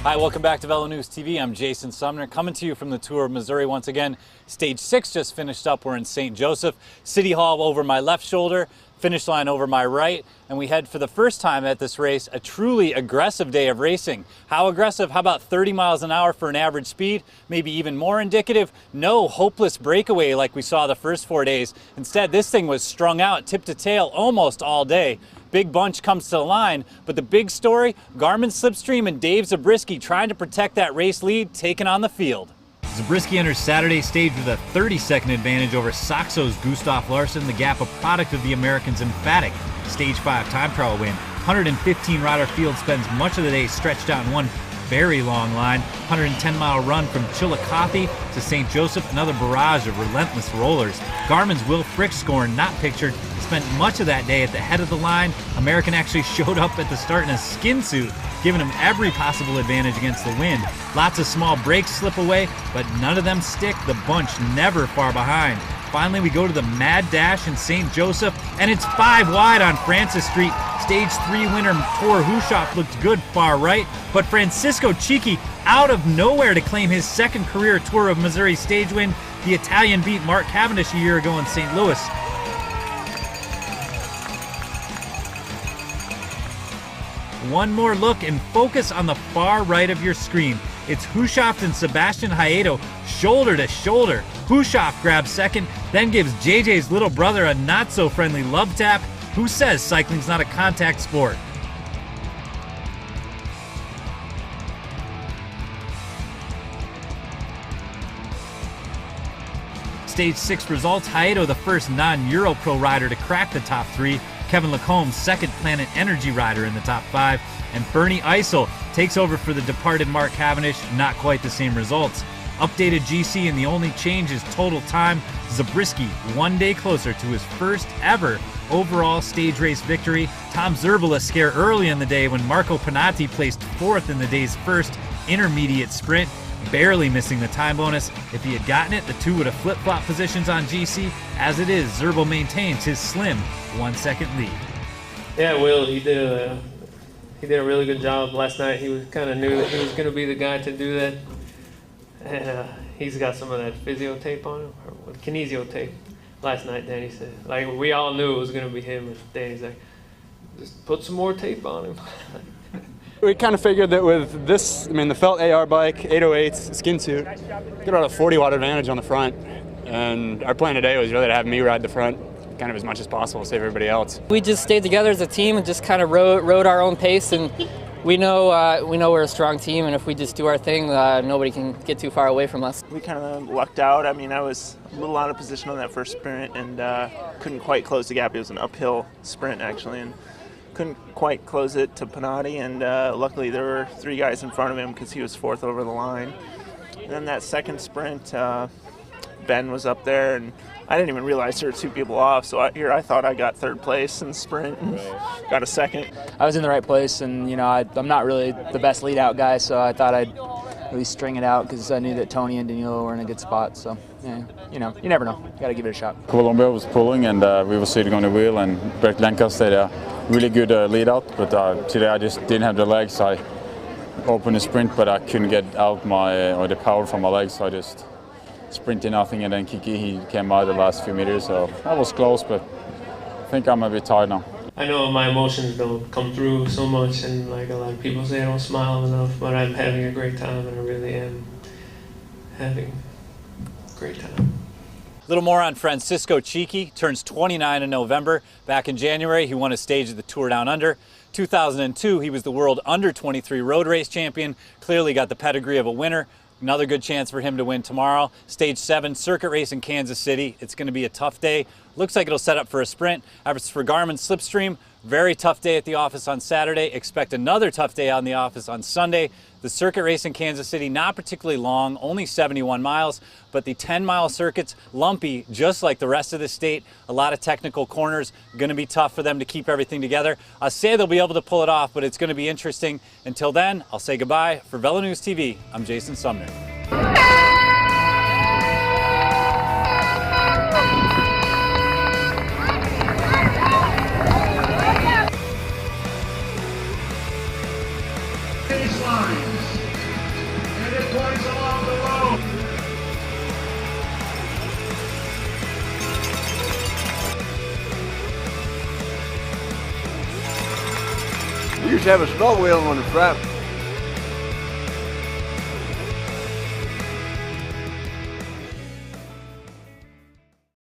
Hi, welcome back to VeloNews TV. I'm Jason Sumner, coming to you from the Tour of Missouri once again. Stage 6 just finished up. We're in St. Joseph. City Hall over my left shoulder, finish line over my right, and we had for the first time at this race a truly aggressive day of racing. How aggressive? How about 30 miles an hour for an average speed? Maybe even more indicative? No hopeless breakaway like we saw the first 4 days. Instead, this thing was strung out tip to tail almost all day. Big bunch comes to the line, but the big story, Garmin Slipstream and Dave Zabriskie trying to protect that race lead, taking on the field. Zabriskie enters Saturday's stage with a 30-second advantage over Saxo's Gustav Larson, the gap a product of the American's emphatic Stage 5 time trial win. 115 rider field spends much of the day stretched out in one very long line. 110-mile run from Chillicothe to St. Joseph, another barrage of relentless rollers. Garmin's Will Frickscorn, not pictured, spent much of that day at the head of the line. American actually showed up at the start in a skin suit, giving him every possible advantage against the wind. Lots of small breaks slip away, but none of them stick. The bunch never far behind. Finally, we go to the Mad Dash in St. Joseph, and it's 5 wide on Francis Street. Stage 3 winner Thor Hushoff looked good far right, but Francisco Chicchi out of nowhere to claim his second career Tour of Missouri stage win. The Italian beat Mark Cavendish a year ago in St. Louis. One more look and focus on the far right of your screen. It's Hushoff and Sebastian Hayedo shoulder to shoulder. Hushoff grabs second, then gives JJ's little brother a not-so-friendly love tap. Who says cycling's not a contact sport? Stage 6 results, Hayedo the first non-Europro rider to crack the top 3. Kevin Lacombe, second Planet Energy rider in the top 5. And Bernie Eisel takes over for the departed Mark Cavendish, not quite the same results. Updated GC, and the only change is total time. Zabriskie 1 day closer to his first ever overall stage race victory. Tom Zerbel a scare early in the day when Marco Panatti placed 4th in the day's first intermediate sprint, barely missing the time bonus. If he had gotten it, the two would have flip-flopped positions on GC. As it is, Zerbel maintains his slim 1 second lead. Yeah, Will, he did a really good job last night. He was kind of knew that he was going to be the guy to do that. And he's got some of that physio tape on him, or kinesio tape. Last night, Danny said, like, we all knew it was going to be him, and Danny's like, just put some more tape on him. We kind of figured that with this, the Felt AR bike, 808s, skin suit, get about a 40-watt advantage on the front. And our plan today was really to have me ride the front kind of as much as possible, save everybody else. We just stayed together as a team and just kind of rode our own pace, and we know we're a strong team, and if we just do our thing, nobody can get too far away from us. We kind of lucked out. I was a little out of position on that first sprint and couldn't quite close the gap. It was an uphill sprint actually, and couldn't quite close it to Panatti, and luckily there were 3 guys in front of him because he was 4th over the line. And then that second sprint, Ben was up there, and I didn't even realize there were 2 people off, so I thought I got 3rd place in the sprint and got a 2nd. I was in the right place, and I'm not really the best lead-out guy, so I thought I'd at least string it out because I knew that Tony and Danilo were in a good spot. So yeah, you never know. You got to give it a shot. Colombia was pulling, and we were sitting on the wheel, and Brett Lancaster had a really good lead-out, but today I just didn't have the legs. I opened the sprint, but I couldn't get out the power from my legs, so I just sprinted nothing, and then Kiki, he came out the last few meters, so that was close, but I think I'm a bit tired now. I know my emotions don't come through so much, and like a lot of people say I don't smile enough, but I'm having a great time, and I really am having a great time. A little more on Francisco Chicchi, turns 29 in November. Back in January, he won a stage of the Tour Down Under. 2002, he was the world under-23 road race champion, clearly got the pedigree of a winner. Another good chance for him to win tomorrow. Stage 7, circuit race in Kansas City. It's going to be a tough day. Looks like it'll set up for a sprint. As for Garmin Slipstream, very tough day at the office on Saturday. Expect another tough day on the office on Sunday. The circuit race in Kansas City, not particularly long, only 71 miles, but the 10-mile circuit's lumpy, just like the rest of the state. A lot of technical corners, going to be tough for them to keep everything together. I'll say they'll be able to pull it off, but it's going to be interesting. Until then, I'll say goodbye. For VeloNews TV, I'm Jason Sumner. Finish lines. have a snow wheel on the front.